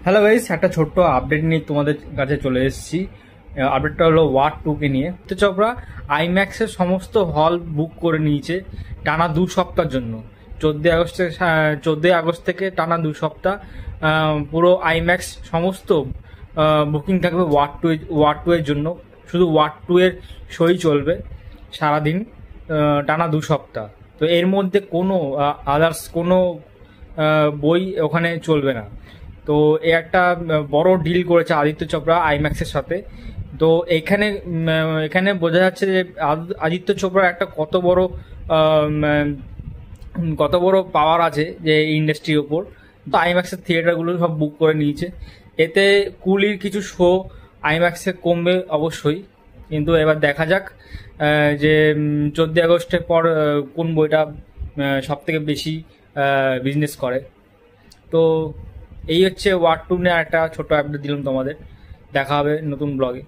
Hello guys, একটা ছোট্ট update নিয়ে তোমাদের কাছে চলে এসেছি। আপডেটটা হলো ওয়ার 2 কে নিয়ে। তো চোপড়া আইম্যাক্সের সমস্ত হল বুক করে নিয়েছে টানা 2 সপ্তাহের জন্য। 14ই আগস্ট থেকে টানা 2 সপ্তাহ পুরো আইম্যাক্স সমস্ত বুকিং থাকবে ওয়ার টু এর জন্য। শুধু ওয়ার 2 এর শোই চলবে সারাদিন, টানা 2 সপ্তাহ। তো এর মধ্যে কোনো আদার্স কোনো বই ওখানে চলবে না। তো এ একটা বড় ডিল করেছে আদিত্য চোপড়া আইম্যাক্সের সাথে। তো এখানে বোঝা যাচ্ছে যে আদিত্য চোপড়ার একটা কত বড় পাওয়ার আছে যে ইন্ডাস্ট্রির ওপর। তো আইম্যাক্সের থিয়েটারগুলো সব বুক করে নিয়েছে। এতে কুলির কিছু শো আইম্যাক্সে কমবে অবশ্যই, কিন্তু এবার দেখা যাক যে 14ই আগস্টের পর কোন বইটা সব থেকে বেশি বিজনেস করে। তো এই হচ্ছে ওয়ার 2 নিয়ে একটা ছোট আপডেট দিলাম তোমাদের। দেখা হবে নতুন ব্লগে।